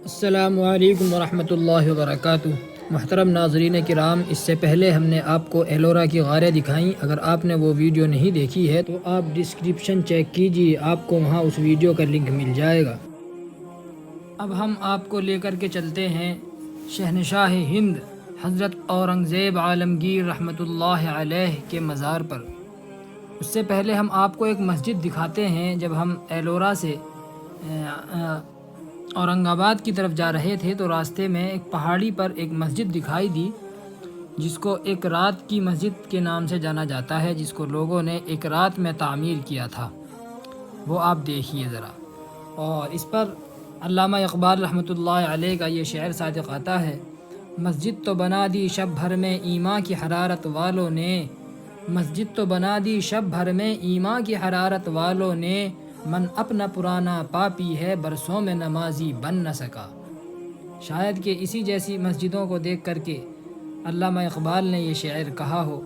السلام علیکم ورحمۃ اللہ وبرکاتہ۔ محترم ناظرین کرام، اس سے پہلے ہم نے آپ کو ایلورا کی غاریں دکھائیں۔ اگر آپ نے وہ ویڈیو نہیں دیکھی ہے تو آپ ڈسکرپشن چیک کیجیے، آپ کو وہاں اس ویڈیو کا لنک مل جائے گا۔ اب ہم آپ کو لے کر کے چلتے ہیں شہنشاہ ہند حضرت اورنگزیب عالمگیر رحمۃ اللہ علیہ کے مزار پر۔ اس سے پہلے ہم آپ کو ایک مسجد دکھاتے ہیں۔ جب ہم ایلورا سے اورنگ آباد کی طرف جا رہے تھے تو راستے میں ایک پہاڑی پر ایک مسجد دکھائی دی، جس کو ایک رات کی مسجد کے نام سے جانا جاتا ہے، جس کو لوگوں نے ایک رات میں تعمیر کیا تھا۔ وہ آپ دیکھیے ذرا۔ اور اس پر علامہ اقبال رحمۃ اللہ علیہ کا یہ شعر صادق آتا ہے: مسجد تو بنا دی شب بھر میں ایمان کی حرارت والوں نے، مسجد تو بنا دی شب بھر میں ایمان کی حرارت والوں نے، من اپنا پرانا پاپی ہے برسوں میں نمازی بن نہ سکا۔ شاید کہ اسی جیسی مسجدوں کو دیکھ کر کے علامہ اقبال نے یہ شعر کہا ہو۔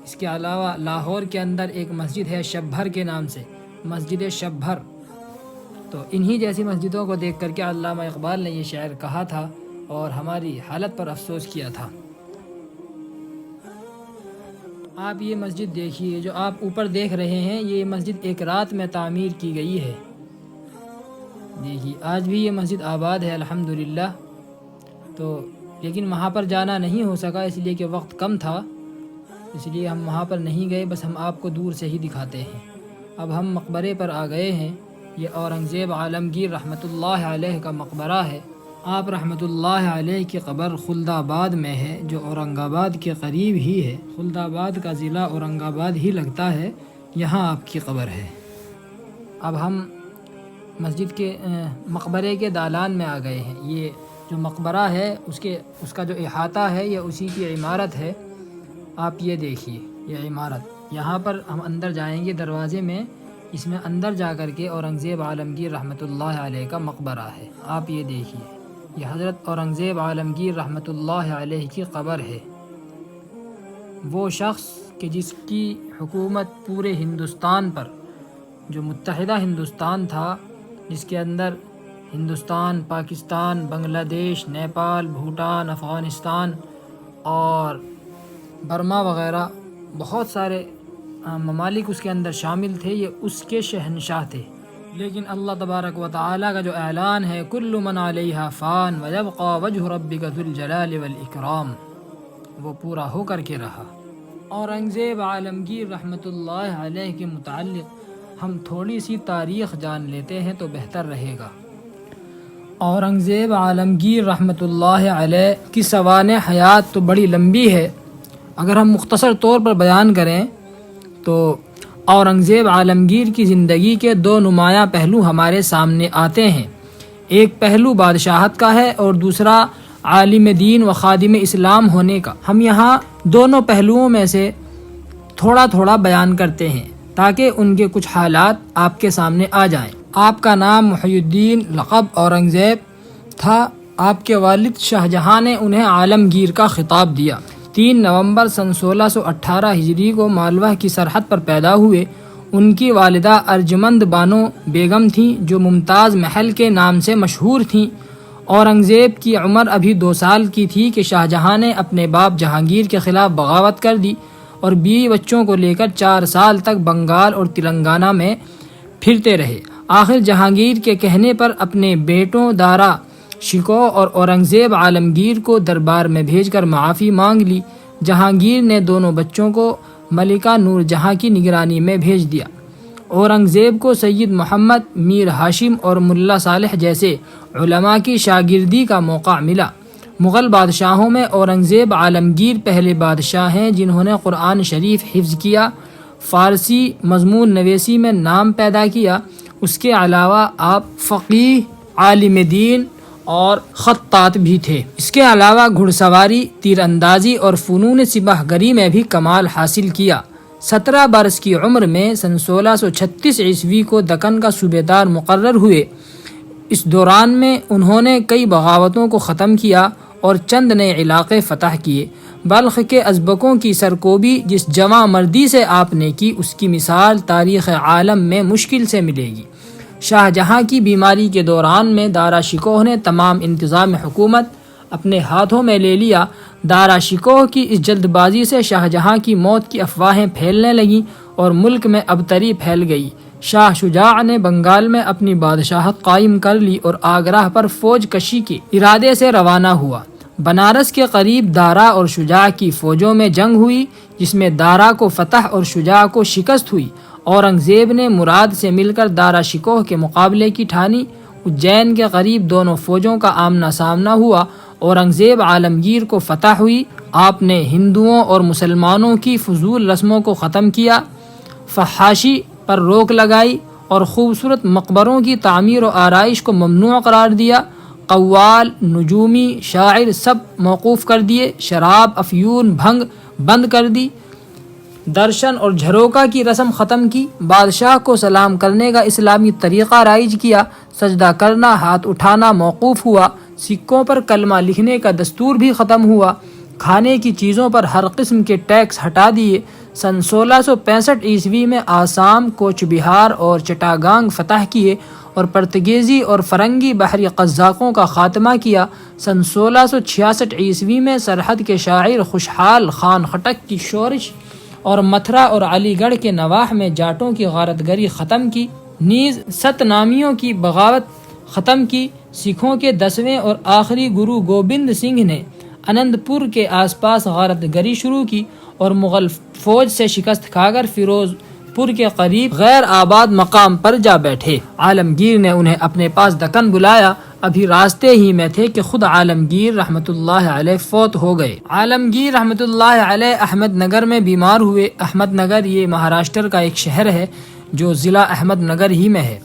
اس کے علاوہ لاہور کے اندر ایک مسجد ہے شب بھر کے نام سے، مسجد شب بھر۔ تو انہی جیسی مسجدوں کو دیکھ کر کے علامہ اقبال نے یہ شعر کہا تھا اور ہماری حالت پر افسوس کیا تھا۔ آپ یہ مسجد دیکھیے، جو آپ اوپر دیکھ رہے ہیں، یہ مسجد ایک رات میں تعمیر کی گئی ہے۔ دیکھیے آج بھی یہ مسجد آباد ہے الحمدللہ۔ تو لیکن وہاں پر جانا نہیں ہو سکا، اس لیے کہ وقت کم تھا، اس لیے ہم وہاں پر نہیں گئے، بس ہم آپ کو دور سے ہی دکھاتے ہیں۔ اب ہم مقبرے پر آ گئے ہیں۔ یہ اورنگزیب عالمگیر رحمۃ اللہ علیہ کا مقبرہ ہے۔ آپ رحمۃ اللہ علیہ کی قبر خلد آباد میں ہے، جو اورنگ آباد کے قریب ہی ہے۔ خلد آباد کا ضلع اورنگ آباد ہی لگتا ہے، یہاں آپ کی قبر ہے۔ اب ہم مسجد کے مقبرے کے دالان میں آ گئے ہیں۔ یہ جو مقبرہ ہے اس کا جو احاطہ ہے یہ اسی کی عمارت ہے۔ آپ یہ دیکھیے، یہ عمارت، یہاں پر ہم اندر جائیں گے دروازے میں، اس میں اندر جا کر کے اورنگزیب عالمگیر رحمۃ اللہ علیہ کا مقبرہ ہے۔ آپ یہ دیکھیے، یہ حضرت اورنگزیب عالمگیر رحمۃ اللہ علیہ کی قبر ہے۔ وہ شخص کہ جس کی حکومت پورے ہندوستان پر، جو متحدہ ہندوستان تھا، جس کے اندر ہندوستان، پاکستان، بنگلہ دیش، نیپال، بھوٹان، افغانستان اور برما وغیرہ بہت سارے ممالک اس کے اندر شامل تھے، یہ اس کے شہنشاہ تھے۔ لیکن اللہ تبارک و تعالیٰ کا جو اعلان ہے، کل من علیہا فان ویبقی وجہ ربک ذو الجلال والاکرام، وہ پورا ہو کر کے رہا۔ اورنگزیب عالمگیر رحمۃ اللہ علیہ کے متعلق ہم تھوڑی سی تاریخ جان لیتے ہیں تو بہتر رہے گا۔ اورنگزیب عالمگیر رحمۃ اللہ علیہ کی سوانح حیات تو بڑی لمبی ہے۔ اگر ہم مختصر طور پر بیان کریں تو اورنگزیب عالمگیر کی زندگی کے دو نمایاں پہلو ہمارے سامنے آتے ہیں۔ ایک پہلو بادشاہت کا ہے اور دوسرا عالم دین و خادم اسلام ہونے کا۔ ہم یہاں دونوں پہلوؤں میں سے تھوڑا تھوڑا بیان کرتے ہیں تاکہ ان کے کچھ حالات آپ کے سامنے آ جائیں۔ آپ کا نام محی الدین لقب اورنگزیب تھا۔ آپ کے والد شاہ جہاں نے انہیں عالمگیر کا خطاب دیا۔ 3 نومبر سن 1618 ہجری کو مالوہ کی سرحد پر پیدا ہوئے۔ ان کی والدہ ارجمند بانو بیگم تھیں، جو ممتاز محل کے نام سے مشہور تھیں۔ اورنگزیب کی عمر ابھی 2 سال کی تھی کہ شاہ جہاں نے اپنے باپ جہانگیر کے خلاف بغاوت کر دی اور بیوی بچوں کو لے کر 4 سال تک بنگال اور تلنگانہ میں پھرتے رہے۔ آخر جہانگیر کے کہنے پر اپنے بیٹوں دارا شکوہ اور اورنگزیب عالمگیر کو دربار میں بھیج کر معافی مانگ لی۔ جہانگیر نے دونوں بچوں کو ملکہ نور جہاں کی نگرانی میں بھیج دیا۔ اورنگزیب کو سید محمد، میر ہاشم اور ملا صالح جیسے علماء کی شاگردی کا موقع ملا۔ مغل بادشاہوں میں اورنگزیب عالمگیر پہلے بادشاہ ہیں جنہوں نے قرآن شریف حفظ کیا، فارسی مضمون نویسی میں نام پیدا کیا۔ اس کے علاوہ آپ فقیہ، عالم دین اور خطاط بھی تھے۔ اس کے علاوہ گھڑ سواری، تیر اندازی اور فنون سپاہ گری میں بھی کمال حاصل کیا۔ 17 برس کی عمر میں سن 1636 عیسوی کو دکن کا صوبیدار مقرر ہوئے۔ اس دوران میں انہوں نے کئی بغاوتوں کو ختم کیا اور چند نئے علاقے فتح کیے۔ بلخ کے ازبکوں کی سرکوبی جس جواں مردی سے آپ نے کی، اس کی مثال تاریخ عالم میں مشکل سے ملے گی۔ شاہ جہاں کی بیماری کے دوران میں دارا شکوہ نے تمام انتظام حکومت اپنے ہاتھوں میں لے لیا۔ دارا شکوہ کی اس جلد بازی سے شاہ جہاں کی موت کی افواہیں پھیلنے لگیں اور ملک میں ابتری پھیل گئی۔ شاہ شجاع نے بنگال میں اپنی بادشاہت قائم کر لی اور آگرہ پر فوج کشی کے ارادے سے روانہ ہوا۔ بنارس کے قریب دارا اور شجاع کی فوجوں میں جنگ ہوئی، جس میں دارا کو فتح اور شجاع کو شکست ہوئی۔ اورنگزیب نے مراد سے مل کر دارا شکوہ کے مقابلے کی ٹھانی۔ اجین کے قریب دونوں فوجوں کا آمنا سامنا ہوا۔ اورنگزیب عالمگیر کو فتح ہوئی۔ آپ نے ہندوؤں اور مسلمانوں کی فضول رسموں کو ختم کیا، فحاشی پر روک لگائی اور خوبصورت مقبروں کی تعمیر و آرائش کو ممنوع قرار دیا۔ قوال، نجومی، شاعر سب موقوف کر دیے۔ شراب، افیون، بھنگ بند کر دی۔ درشن اور جھروکا کی رسم ختم کی۔ بادشاہ کو سلام کرنے کا اسلامی طریقہ رائج کیا۔ سجدہ کرنا، ہاتھ اٹھانا موقوف ہوا۔ سکوں پر کلمہ لکھنے کا دستور بھی ختم ہوا۔ کھانے کی چیزوں پر ہر قسم کے ٹیکس ہٹا دیے۔ سن 1665 عیسوی میں آسام، کوچ بہار اور چٹاگانگ فتح کیے اور پرتگیزی اور فرنگی بحری قزاقوں کا خاتمہ کیا۔ سن 1666 عیسوی میں سرحد کے شاعر خوشحال خان خٹک کی شورش اور متھرا اور علی گڑھ کے نواح میں جاٹوں کی غارت گری ختم کی، نیز ست نامیوں کی بغاوت ختم کی۔ سکھوں کے 10ویں اور آخری گرو گوبند سنگھ نے انند پور کے آس پاس غارت گری شروع کی اور مغل فوج سے شکست کھا کر فیروز پور کے قریب غیر آباد مقام پر جا بیٹھے۔ عالمگیر نے انہیں اپنے پاس دکن بلایا۔ ابھی راستے ہی میں تھے کہ خود عالمگیر رحمۃ اللہ علیہ فوت ہو گئے۔ عالمگیر رحمۃ اللہ علیہ احمد نگر میں بیمار ہوئے۔ احمد نگر یہ مہاراشٹر کا ایک شہر ہے جو ضلع احمد نگر ہی میں ہے،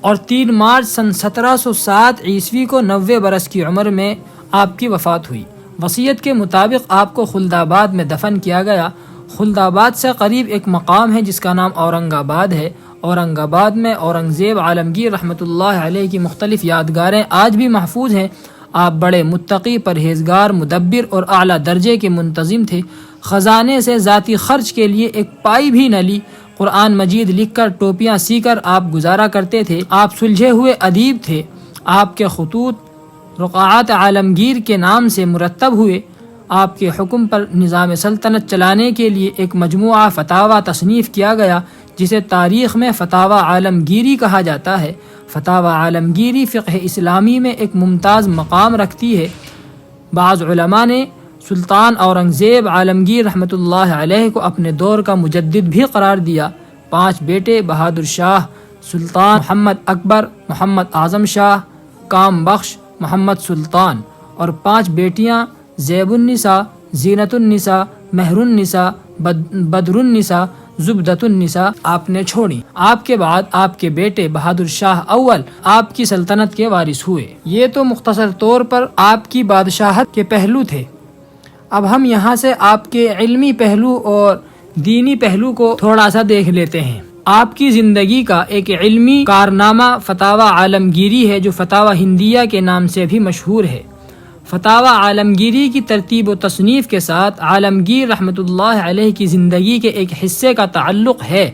اور 3 مارچ سن 1707 عیسوی کو 90 برس کی عمر میں آپ کی وفات ہوئی۔ وصیت کے مطابق آپ کو خلد آباد میں دفن کیا گیا۔ خلد آباد سے قریب ایک مقام ہے جس کا نام اورنگ آباد ہے۔ اورنگ آباد میں اورنگزیب عالمگیر رحمۃ اللہ علیہ کی مختلف یادگاریں آج بھی محفوظ ہیں۔ آپ بڑے متقی، پرہیزگار، مدبر اور اعلیٰ درجے کے منتظم تھے۔ خزانے سے ذاتی خرچ کے لیے ایک پائی بھی نہ لی۔ قرآن مجید لکھ کر، ٹوپیاں سی کر آپ گزارا کرتے تھے۔ آپ سلجھے ہوئے ادیب تھے۔ آپ کے خطوط رقعات عالمگیر کے نام سے مرتب ہوئے۔ آپ کے حکم پر نظام سلطنت چلانے کے لیے ایک مجموعہ فتاوی تصنیف کیا گیا جسے تاریخ میں فتاوی عالمگیری کہا جاتا ہے۔ فتاوی عالمگیری فقہ اسلامی میں ایک ممتاز مقام رکھتی ہے۔ بعض علماء نے سلطان اورنگزیب عالمگیر رحمۃ اللہ علیہ کو اپنے دور کا مجدد بھی قرار دیا۔ 5 بیٹے بہادر شاہ، سلطان محمد اکبر، محمد اعظم شاہ، کام بخش، محمد سلطان، اور 5 بیٹیاں زیب النساء، زینت النساء، مہر النساء، بدر النساء، زبدۃ النساء آپ نے چھوڑی۔ آپ کے بعد آپ کے بیٹے بہادر شاہ اول آپ کی سلطنت کے وارث ہوئے۔ یہ تو مختصر طور پر آپ کی بادشاہت کے پہلو تھے۔ اب ہم یہاں سے آپ کے علمی پہلو اور دینی پہلو کو تھوڑا سا دیکھ لیتے ہیں۔ آپ کی زندگی کا ایک علمی کارنامہ فتاوی عالمگیری ہے جو فتاوی ہندیہ کے نام سے بھی مشہور ہے۔ فتاوی عالمگیری کی ترتیب و تصنیف کے ساتھ عالمگیر رحمۃ اللہ علیہ کی زندگی کے ایک حصے کا تعلق ہے۔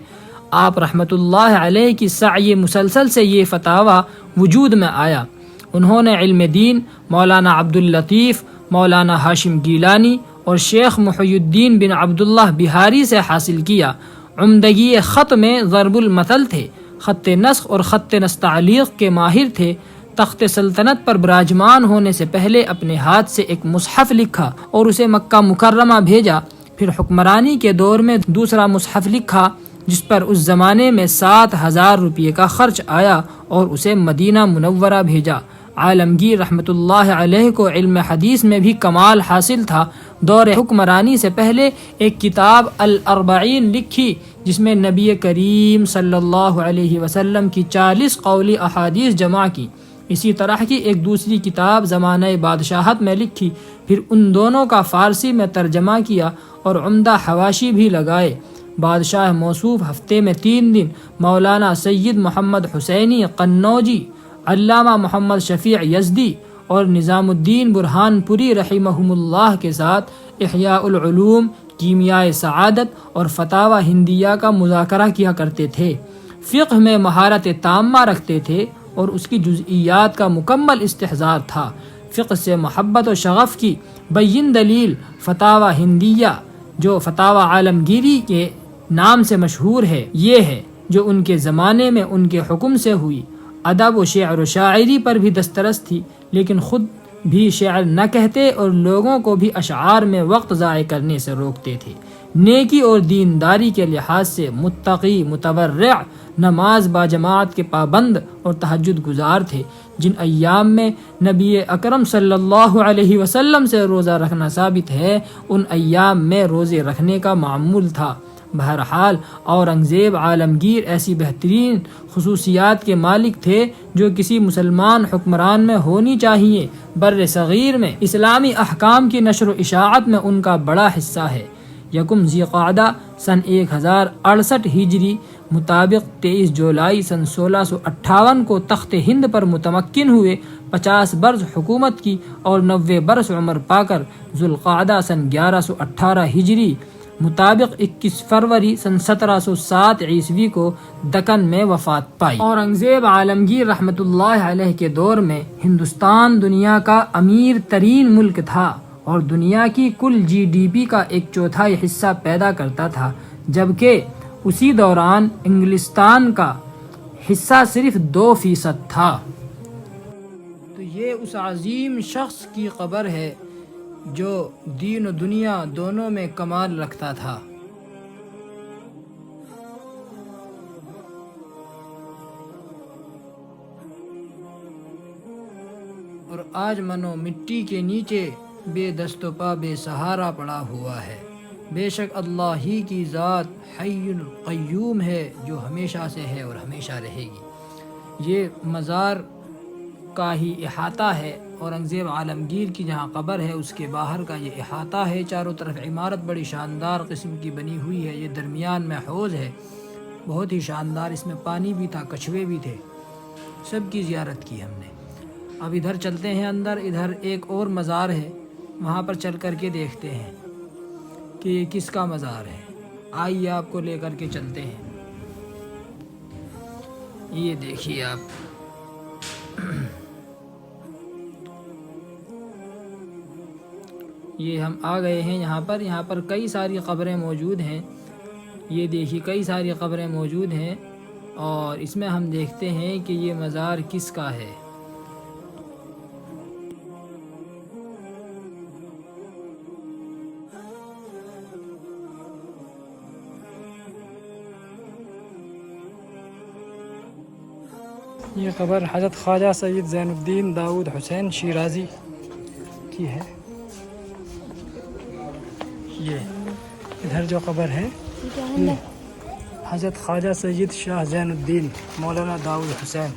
آپ رحمۃ اللہ علیہ کی سعی مسلسل سے یہ فتاوی وجود میں آیا۔ انہوں نے علم دین مولانا عبداللطیف، مولانا ہاشم گیلانی اور شیخ محی الدین بن عبداللہ بہاری سے حاصل کیا۔ عمدگی خط میں ضرب المثل تھے۔ خط نسخ اور خط نستعلیق کے ماہر تھے۔ تخت سلطنت پر براجمان ہونے سے پہلے اپنے ہاتھ سے ایک مصحف لکھا اور اسے مکہ مکرمہ بھیجا۔ پھر حکمرانی کے دور میں دوسرا مصحف لکھا جس پر اس زمانے میں 7,000 روپے کا خرچ آیا اور اسے مدینہ منورہ بھیجا۔ عالمگیر رحمۃ اللہ علیہ کو علم حدیث میں بھی کمال حاصل تھا۔ دور حکمرانی سے پہلے ایک کتاب الاربعین لکھی جس میں نبی کریم صلی اللہ علیہ وسلم کی 40 قولی احادیث جمع کی۔ اسی طرح کی ایک دوسری کتاب زمانہ بادشاہت میں لکھی، پھر ان دونوں کا فارسی میں ترجمہ کیا اور عمدہ حواشی بھی لگائے۔ بادشاہ موصوف ہفتے میں 3 دن مولانا سید محمد حسینی قنوجی، علامہ محمد شفیع یزدی اور نظام الدین برہان پوری رحمہم اللہ کے ساتھ احیاء العلوم، کیمیائے سعادت اور فتاوی ہندیہ کا مذاکرہ کیا کرتے تھے۔ فقہ میں مہارت تامہ رکھتے تھے اور اس کی جزئیات کا مکمل استحضار تھا۔ فقہ سے محبت و شغف کی بین دلیل فتاوی ہندیہ، جو فتاوی عالمگیری کے نام سے مشہور ہے، یہ ہے جو ان کے زمانے میں ان کے حکم سے ہوئی۔ ادب و شعر و شاعری پر بھی دسترس تھی، لیکن خود بھی شعر نہ کہتے اور لوگوں کو بھی اشعار میں وقت ضائع کرنے سے روکتے تھے۔ نیکی اور دینداری کے لحاظ سے متقی، متورع، نماز باجماعت کے پابند اور تہجد گزار تھے۔ جن ایام میں نبی اکرم صلی اللہ علیہ وسلم سے روزہ رکھنا ثابت ہے، ان ایام میں روزے رکھنے کا معمول تھا۔ بہرحال اورنگزیب عالمگیر ایسی بہترین خصوصیات کے مالک تھے جو کسی مسلمان حکمران میں ہونی چاہیے۔ بر صغیر میں اسلامی احکام کی نشر و اشاعت میں ان کا بڑا حصہ ہے۔ یکم ذی قعدہ سن 1068 ہجری مطابق 23 جولائی سن 1658 کو تخت ہند پر متمکن ہوئے۔ 50 برس حکومت کی اور 90 برس عمر پا کر ذوالقعدہ سن 1118 ہجری مطابق 21 فروری سن 1707 عیسوی کو دکن میں وفات پائی۔ اورنگزیب عالمگیر رحمۃ اللہ علیہ کے دور میں ہندوستان دنیا کا امیر ترین ملک تھا اور دنیا کی کل جی ڈی پی کا 1/4 حصہ پیدا کرتا تھا، جبکہ اسی دوران انگلستان کا حصہ صرف 2% تھا۔ تو یہ اس عظیم شخص کی قبر ہے جو دین و دنیا دونوں میں کمال رکھتا تھا۔ اور آج منو مٹی کے نیچے بے دست و پا بے سہارا پڑا ہوا ہے۔ بے شک اللہ ہی کی ذات حی القیوم ہے جو ہمیشہ سے ہے اور ہمیشہ رہے گی۔ یہ مزار کا ہی احاطہ ہے، اورنگزیب عالمگیر کی جہاں قبر ہے اس کے باہر کا یہ احاطہ ہے۔ چاروں طرف عمارت بڑی شاندار قسم کی بنی ہوئی ہے۔ یہ درمیان میں حوض ہے، بہت ہی شاندار، اس میں پانی بھی تھا، کچھوے بھی تھے، سب کی زیارت کی ہم نے۔ اب ادھر چلتے ہیں اندر، ادھر ایک اور مزار ہے، وہاں پر چل کر کے دیکھتے ہیں کہ یہ کس کا مزار ہے۔ آئیے آپ کو لے کر کے چلتے ہیں۔ یہ دیکھیے آپ، یہ ہم آ گئے ہیں یہاں پر کئی ساری قبریں موجود ہیں۔ یہ دیکھیے کئی ساری قبریں موجود ہیں اور اس میں ہم دیکھتے ہیں کہ یہ مزار کس کا ہے۔ یہ قبر حضرت خواجہ سید زین الدین داؤد حسین شیرازی کی ہے۔ یہ ادھر جو قبر ہے حضرت خواجہ سید شاہ زین الدین مولانا داؤد حسین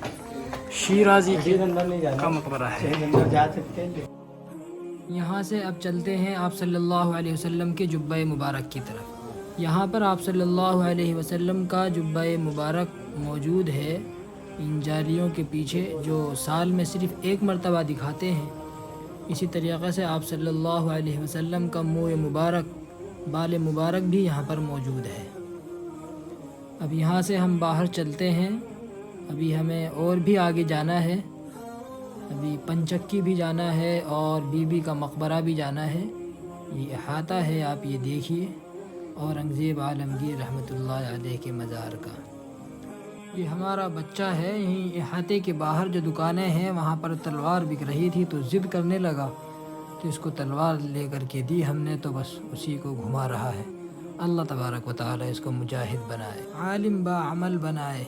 شیرازی کا مقبرہ ہے۔ یہاں سے اب چلتے ہیں آپ صلی اللہ علیہ وسلم کے جبہ مبارک کی طرف۔ یہاں پر آپ صلی اللہ علیہ وسلم کا جبہ مبارک موجود ہے، ان جالیوں کے پیچھے، جو سال میں صرف ایک مرتبہ دکھاتے ہیں۔ اسی طریقے سے آپ صلی اللہ علیہ وسلم کا منہ مبارک، بال مبارک بھی یہاں پر موجود ہے۔ اب یہاں سے ہم باہر چلتے ہیں، ابھی ہمیں اور بھی آگے جانا ہے، ابھی پنچکی بھی جانا ہے اور بی بی کا مقبرہ بھی جانا ہے۔ یہ احاطہ ہے، آپ یہ دیکھیے، اورنگزیب عالمگیر رحمۃ اللہ علیہ کے مزار کا۔ یہ ہمارا بچہ ہے، یہیں احاطے کے باہر جو دکانیں ہیں وہاں پر تلوار بک رہی تھی تو ضد کرنے لگا، تو اس کو تلوار لے کر کے دی ہم نے، تو بس اسی کو گھما رہا ہے۔ اللہ تبارک و تعالی اس کو مجاہد بنائے، عالم با عمل بنائے،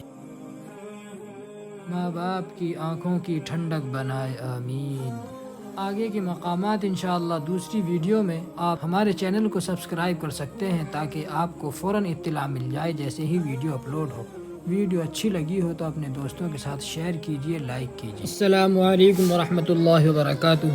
ماں باپ کی آنکھوں کی ٹھنڈک بنائے، آمین۔ آگے کے مقامات انشاءاللہ دوسری ویڈیو میں آپ ہمارے چینل کو سبسکرائب کر سکتے ہیں تاکہ آپ کو فوراً اطلاع مل جائے جیسے ہی ویڈیو اپلوڈ ہو۔ ویڈیو اچھی لگی ہو تو اپنے دوستوں کے ساتھ شیئر کیجیے، لائک کیجیے۔ السلام علیکم ورحمۃ اللہ وبرکاتہ۔